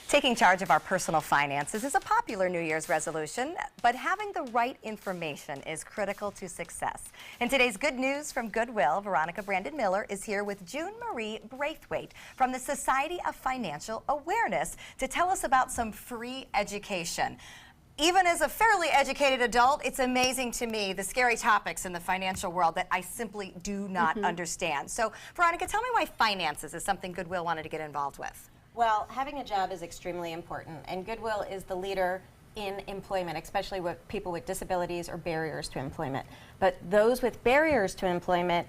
Taking charge of our personal finances is a popular New Year's resolution, but having the right information is critical to success. In today's Good News from Goodwill, Veronica Brandon Miller is here with June Marie Braithwaite from the Society of Financial Awareness to tell us about some free education. Even as a fairly educated adult, it's amazing to me the scary topics in the financial world that I simply do not understand. So, Veronica, tell me why finances is something Goodwill wanted to get involved with. Well, having a job is extremely important, and Goodwill is the leader in employment, especially with people with disabilities or barriers to employment. But those with barriers to employment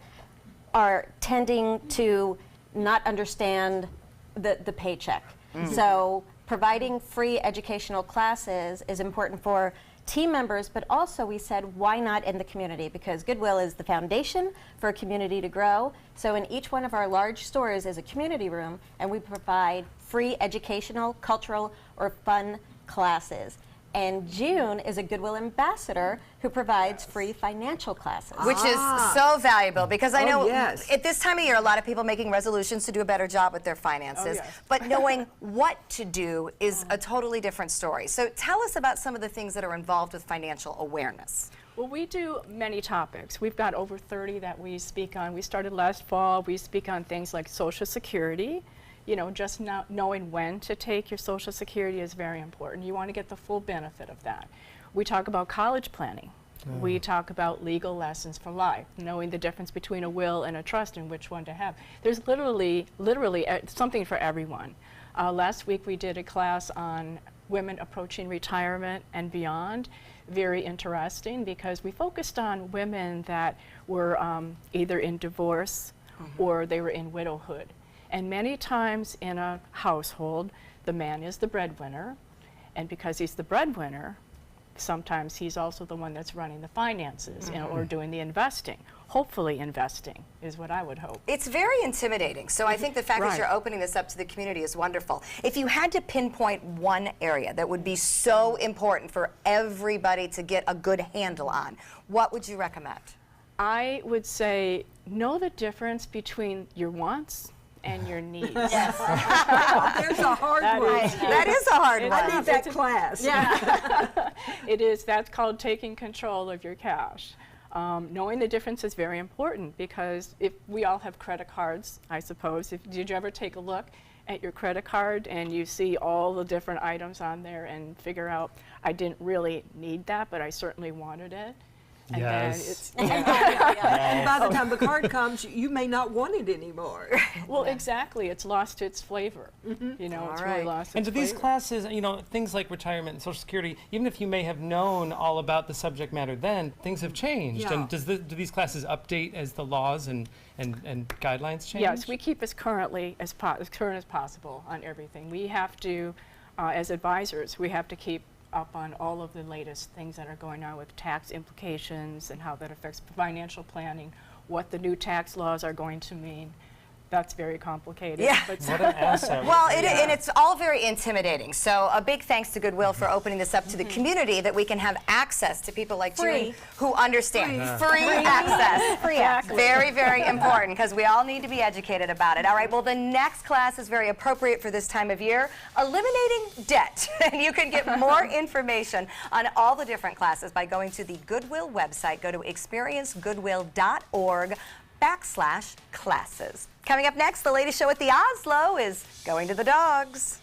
are tending to not understand the paycheck. So providing free educational classes is important for team members, but also we said, why not in the community? Because Goodwill is the foundation for a community to grow. So in each one of our large stores is a community room, and we provide free educational, cultural, or fun classes. And June is a Goodwill ambassador who provides free financial classes. Which is so valuable, because I know at this time of year, a lot of people making resolutions to do a better job with their finances. But knowing what to do is a totally different story. So tell us about some of the things that are involved with financial awareness. Well, we do many topics. We've got over 30 that we speak on. We started last fall. We speak on things like Social Security. You know, just knowing when to take your Social Security is very important. You want to get the full benefit of that. We talk about college planning. We talk about legal lessons for life, knowing the difference between a will and a trust and which one to have. There's literally something for everyone. Last week we did a class on women approaching retirement and beyond. Very interesting, because we focused on women that were either in divorce or they were in widowhood. And many times in a household, the man is the breadwinner, and because he's the breadwinner, sometimes he's also the one that's running the finances or doing the investing. Hopefully investing is what I would hope. It's very intimidating, so I think the fact that you're opening this up to the community is wonderful. If you had to pinpoint one area that would be so important for everybody to get a good handle on, what would you recommend? I would say know the difference between your wants and your needs. There's a hard one. That is a hard one. I need that class. It is. That's called taking control of your cash. Knowing the difference is very important, because if we all have credit cards, I suppose. Did you ever take a look at your credit card and you see all the different items on there and figure out, I didn't really need that, but I certainly wanted it? And then it's, And by the time the card comes, you may not want it anymore. well, exactly. It's lost its flavor. You know, it's really lost its And do these flavor. classes, you know, things like retirement and Social Security, even if you may have known all about the subject matter then, things have changed. And do these classes update as the laws and guidelines change? Yes, we keep as current as possible on everything. We have to, as advisors, we have to keep up on all of the latest things that are going on with tax implications and how that affects financial planning, what the new tax laws are going to mean. That's very complicated. But what an asset. Well, and it's all very intimidating. So a big thanks to Goodwill for opening this up to the community, that we can have access to people like June who understand. Free access. Free access. Very, very important, because we all need to be educated about it. All right, well, the next class is very appropriate for this time of year, eliminating debt. And you can get more information on all the different classes by going to the Goodwill website. Go to experiencegoodwill.org/classes. Coming up next, the latest show at the Oslo is Going to the Dogs.